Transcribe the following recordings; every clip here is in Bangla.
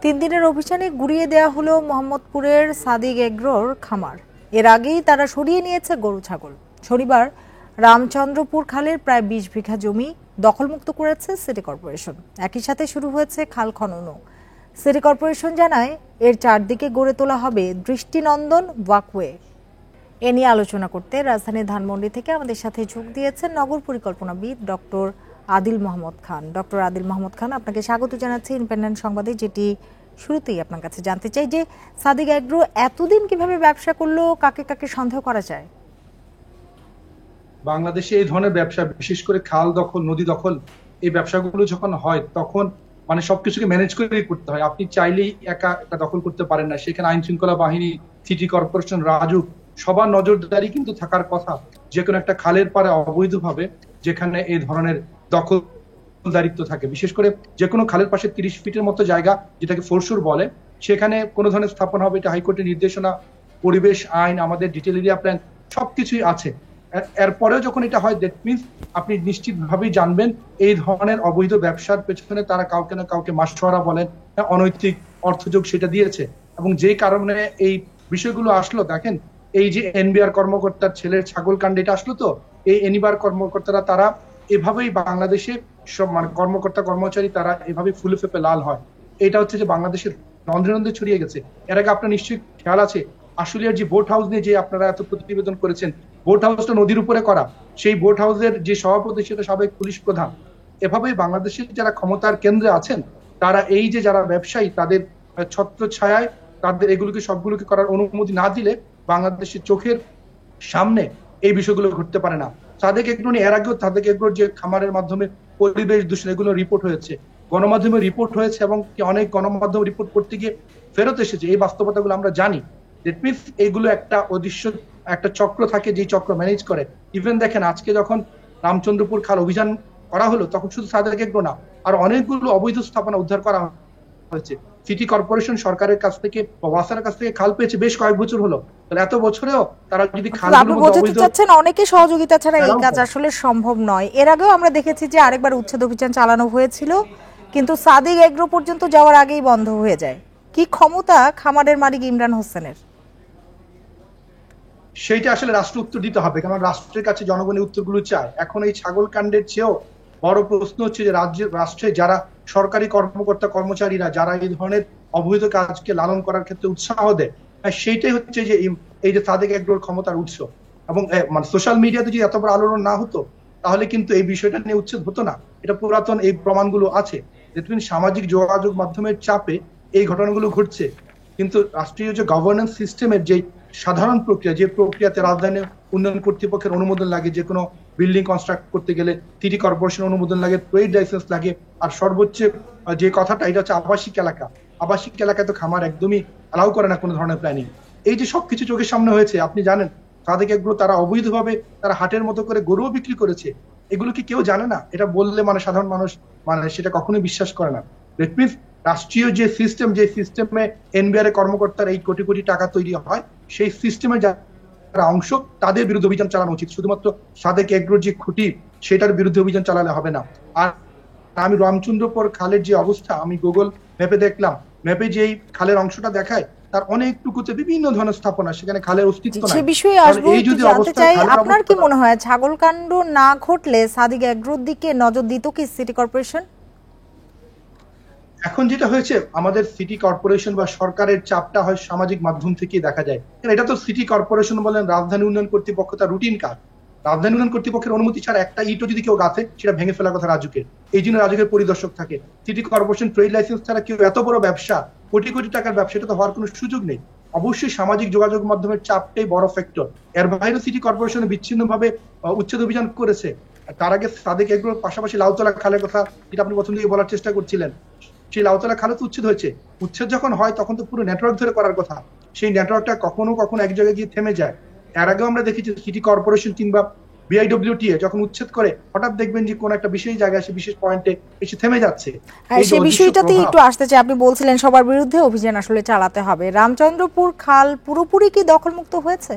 তিন দিনের অভিযানে গুড়িয়ে দেয়া হলো মোহাম্মদপুরের সাদিক এগ্রোর খামার। এর আগেই তারা সরিয়ে নিয়েছে গরু ছাগল। শনিবার রামচন্দ্রপুর খালের প্রায় ২০ বিঘা জমি দখলমুক্ত করেছে সিটি কর্পোরেশন। একই সাথে শুরু হয়েছে খাল খননও। সিটি কর্পোরেশন জানায় এর চারদিকে গড়ে তোলা হবে দৃষ্টিনন্দন ওয়াকওয়ে। এ নিয়ে আলোচনা করতে রাজধানীর ধানমন্ডি থেকে আমাদের সাথে যোগ দিয়েছেন নগর পরিকল্পনাবিদ ডক্টর আদিল মোহাম্মদ খান। ডক্টর আদিল মোহাম্মদ খান, আপনাকে স্বাগত জানাচ্ছি ইন্ডিপেন্ডেন্ট সংবাদে। যেটি শুরুতেই আপনার কাছে জানতে চাই যে সাদিক এগ্রো এতদিন কিভাবে ব্যবসা করলো, কাকে কাকে সন্দেহ করা যায়? বাংলাদেশে এই ধরনের ব্যবসা, বিশেষ করে খাল দখল, নদী দখল, এই ব্যবসাগুলো যখন হয় তখন সবকিছুকে ম্যানেজ করে করতে হয়। আপনি চাইলেই একা একটা দখল করতে পারেন না। সেখানে আইন শৃঙ্খলা বাহিনী, সিটি কর্পোরেশন, রাজুক, সবার নজরদারি কিন্তু থাকার কথা। যে কোনো একটা খালের পাড়ে অবৈধভাবে যেখানে এই ধরনের দখলদারিত্ব থাকে, বিশেষ করে যে কোনো খালের পাশে ৩০ ফিটের মতো জায়গা, যেটাকে ফোরশুর বলে, সেখানে কোনো ধরনের স্থাপনা হবে, এটা হাইকোর্টের নির্দেশনা, পরিবেশ আইন, আমাদের ডিটেল এরিয়া প্ল্যান সবকিছুই আছে। এরপরেও যখন এটা হয়, দ্যাট মিনস আপনি নিশ্চিতভাবেই জানবেন এই ধরনের অবৈধ ব্যবসার পেছনে তারা কাউকে না কাউকে মাসোয়ারা বলেন, অনৈতিক অর্থযোগ সেটা দিয়েছে। এবং যে কারণে এই বিষয়গুলো আসলো, দেখেন এই যে এনবিআর কর্মকর্তার ছেলের ছাগল কাণ্ড, এটা আসলো তো এই এনবিআর কর্মকর্তারা তারা এভাবেই বাংলাদেশে সব কর্মকর্তা কর্মচারী তারা এভাবে ফুলে ফেপে লাল হয়। এটা হচ্ছে যে বাংলাদেশের রন্ধ্রে রন্ধ্রে ছড়িয়ে গেছে। এর আগে আপনার নিশ্চয়ই খেয়াল আছে, আশুলিয়ার যে বোট হাউস নিয়ে যে আপনারা এত প্রতিবেদন করেছেন, বোট হাউসটা নদীর উপরে করা, সেই বোট হাউসের যে সভাপতি সেটা সাবেক পুলিশ প্রধান। এভাবেই বাংলাদেশের যারা ক্ষমতার কেন্দ্রে আছেন তারা এই যে যারা ব্যবসায়ী, তাদের ছত্র ছায়ায় তাদের এগুলোকে সবগুলোকে করার অনুমতি না দিলে বাংলাদেশের চোখের সামনে এই বিষয়গুলো ঘটতে পারে না। সাদেক এগ্রো এর আগেও সাদেক এগ্রোর যে খামারের মাধ্যমে পরিবেশ দূষণ, এগুলো রিপোর্ট হয়েছে, গণমাধ্যমে রিপোর্ট হয়েছে, এবং অনেক গণমাধ্যম রিপোর্ট করতে গিয়ে ফেরত এসেছে। এই বাস্তবতাগুলো আমরা জানি। দ্যাট মিনস এগুলো একটা অদৃশ্য একটা চক্র থাকে, যে চক্র ম্যানেজ করে। ইভেন দেখেন আজকে যখন রামচন্দ্রপুর খাল অভিযান করা হলো, তখন শুধু সাদেক এগ্রো না, আর অনেকগুলো অবৈধ স্থাপনা উদ্ধার করা হয়েছে। সিটি কর্পোরেশন সরকারের কাছ থেকে বা ওয়াসার কাছ থেকে খাল পেয়েছে বেশ কয়েক বছর হলো। তাহলে এত বছরেও তারা যদি আপনি বোঝাতে চাচ্ছেন অনেকে সহযোগিতা ছাড়া এই কাজ আসলে সম্ভব নয়। এর আগেও আমরা দেখেছি যে আরেকবার উচ্ছেদ অভিযান চালানো হয়েছিল, কিন্তু সাদিক এগ্রো পর্যন্ত যাওয়ার আগেই বন্ধ হয়ে যায়। কি ক্ষমতা খামারের মালিক ইমরান হোসেনের? সেইটা আসলে রাষ্ট্র উত্তর দিতে হবে, কারণ রাষ্ট্রের কাছে জনগণের উত্তরগুলো চায়। এখন এই ছাগল কাণ্ডের চেয়েও বড় প্রশ্ন হচ্ছে যে রাষ্ট্রে যারা সরকারি কর্মকর্তা কর্মচারীরা যারা এই ধরনের অবৈধ কাজকে লালন করার ক্ষেত্রে উৎসাহ দেয়, সেইটাই হচ্ছে যে এই যে সাদেক এগ্রোর ক্ষমতার উৎস। এবং সোশ্যাল মিডিয়াতে যদি এত বড় আলোড়ন না হতো, তাহলে কিন্তু এই বিষয়টা নিয়ে উচ্ছেদ হতো না। এটা পুরাতন এই প্রমাণগুলো আছে। সামাজিক যোগাযোগ মাধ্যমের চাপে এই ঘটনাগুলো ঘটছে। কিন্তু রাষ্ট্রীয় যে গভর্নেন্স সিস্টেমের যে সাধারণ প্রক্রিয়া, যে প্রক্রিয়াতে রাজধানী উন্নয়ন কর্তৃপক্ষের অনুমোদন লাগে, যে কোনো বিল্ডিং কনস্ট্রাক্ট করতে গেলে সিটি কর্পোরেশন অনুমোদন লাগে, ট্রেড লাইসেন্স লাগে, আর সর্বোচ্চ যে কথাটা, এটা হচ্ছে আবাসিক এলাকা। আবাসিক এলাকায় তো খামার একদমই অ্যালাউ করে না কোনো ধরনের প্ল্যানিং। এই যে সবকিছু চোখের সামনে হয়েছে, আপনি জানেন সাদেক এগ্রো তারা অবৈধভাবে তারা হাটের মতো করে গরুও বিক্রি করেছে। এগুলো কি কেউ জানে না? এটা বললে সাধারণ মানুষ সেটা কখনোই বিশ্বাস করে না। দ্যাট মিনস রাষ্ট্রীয় যে সিস্টেম, যে সিস্টেমে এনবিআর এর কর্মকর্তার এই কোটি কোটি টাকা তৈরি হয়, সেই সিস্টেমে যারা অংশ তাদের বিরুদ্ধে অভিযান চালানো উচিত। শুধুমাত্র সাদেক এগ্রোর যে খুঁটি সেটার বিরুদ্ধে অভিযান চালালে হবে না। আর আমি রামচন্দ্রপুর খালের যে অবস্থা, আমি গুগল ম্যাপে দেখলাম, ম্যাপে যেই খালের অংশটা দেখায় তার অনেকটুকুতে বিভিন্ন ধরনের স্থাপনা, সেখানে খালের অস্তিত্ব নাই। সে বিষয়ে আসবো, একটু জানতে চাই আপনার কি মনে হয় ছাগল কাণ্ড না ঘটলে সাদিক এগ্রোর দিকে নজর দিত কি সিটি কর্পোরেশন? এখন যেটা হয়েছে, আমাদের সিটি কর্পোরেশন বা সরকারের চাপটা হয় সামাজিক মাধ্যম থেকেই দেখা যায়। এটা তো সিটি কর্পোরেশন বলেন, রাজধানী উন্নয়ন কর্তৃপক্ষ, তার রুটিন কাজ। রাজধানী উন্নয়ন কর্তৃপক্ষের অনুমতি ছাড়া একটা ইটও যদি কেউ গাছে, সেটা ভেঙে ফেলার কথা রাজুকের। এই জন্য রাজুকের পরিদর্শক থাকে। সিটি কর্পোরেশন ট্রেড লাইসেন্স ছাড়া কেউ এত বড় ব্যবসা, কোটি কোটি টাকার ব্যবসা, এটা তো হওয়ার কোনো সুযোগ নেই। অবশ্যই সামাজিক যোগাযোগ মাধ্যমের চাপটাই বড় ফ্যাক্টর। এর বাইরে সিটি কর্পোরেশন বিচ্ছিন্নভাবে উচ্ছেদ অভিযান করেছে। তার আগে সাদেক এগ্রোর পাশাপাশি লাউতলা খালের কথা, যেটা আপনি প্রথম দিকে বলার চেষ্টা করছিলেন, সেই লাউতলা খালে তো উচ্ছেদ হয়েছে। উচ্ছেদ যখন হয় তখন তো পুরো নেটওয়ার্ক ধরে করার কথা। সেই নেটওয়ার্কটা কখনো কখনো এক জায়গায় গিয়ে থেমে যায়। এর আগেও আমরা দেখেছি সিটি কর্পোরেশন কিংবা বিআইডব্লিউটিএ যখন উচ্ছেদ করে, হঠাৎ দেখবেন যে কোন একটা বিশেষ জায়গায় সে বিশেষ পয়েন্টে এসে থেমে যাচ্ছে। সেই বিষয়টাতে একটু আসতে চাই। আপনি বলছিলেন সবার বিরুদ্ধে অভিযান আসলে চালাতে হবে। রামচন্দ্রপুর খাল পুরোপুরি কি দখলমুক্ত হয়েছে?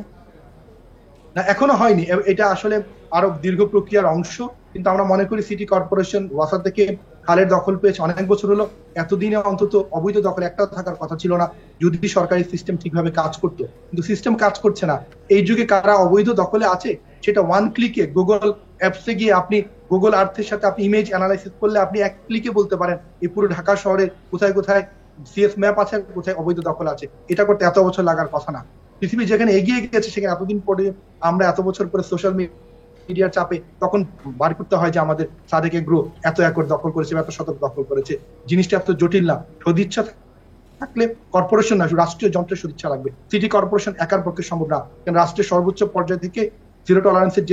না, এখনো হয়নি। এটা আসলে আরো দীর্ঘ প্রক্রিয়ার অংশ। কিন্তু আমরা মনে করি সিটি কর্পোরেশন ওয়াসা থেকে খালের দখল পেয়েছে অনেক বছর হলো। এতদিনে অন্তত অবৈধ দখল একটা থাকার কথা ছিল না যদি সরকারি সিস্টেম ঠিকভাবে কাজ করতো, কিন্তু সিস্টেম কাজ করছে না। এই যুগে কারা অবৈধ দখলে আছে সেটা ওয়ান ক্লিকে গুগল অ্যাপসে গিয়ে আপনি গুগল আর্থের সাথে আপনি ইমেজ অ্যানালাইসিস করলে আপনি এক ক্লিকে বলতে পারেন এই পুরো ঢাকা শহরে কোথায় কোথায় সিএস ম্যাপ আছে, কোথায় অবৈধ দখল আছে। এটা করতে এত বছর লাগার কথা না। পৃথিবী যেখানে এগিয়ে গেছে সেখানে এতদিন পরে আমরা এত বছর পরে সোশ্যাল মিডিয়ার চাপে তখন বার করতে হয় যে আমাদের সাদেক এগ্রো এত একর দখল করেছে, এত শতক দখল করেছে। জিনিসটা এত জটিল না। সদিচ্ছা থাকলে কর্পোরেশন না, রাষ্ট্রীয় যন্ত্রের সদিচ্ছা লাগবে। সিটি কর্পোরেশন একার পক্ষে সম্ভব না, কারণ রাষ্ট্রের সর্বোচ্চ পর্যায় থেকে জিরো টলারেন্সের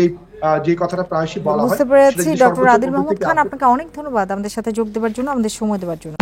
যে কথাটা প্রায়শই বলা হয়। বুঝতে পেরেছি। ডক্টর আদিল মাহমুদ খান, আপনাকে অনেক ধন্যবাদ আমাদের সাথে যোগ দেওয়ার জন্য, আমাদের সময় দেওয়ার জন্য।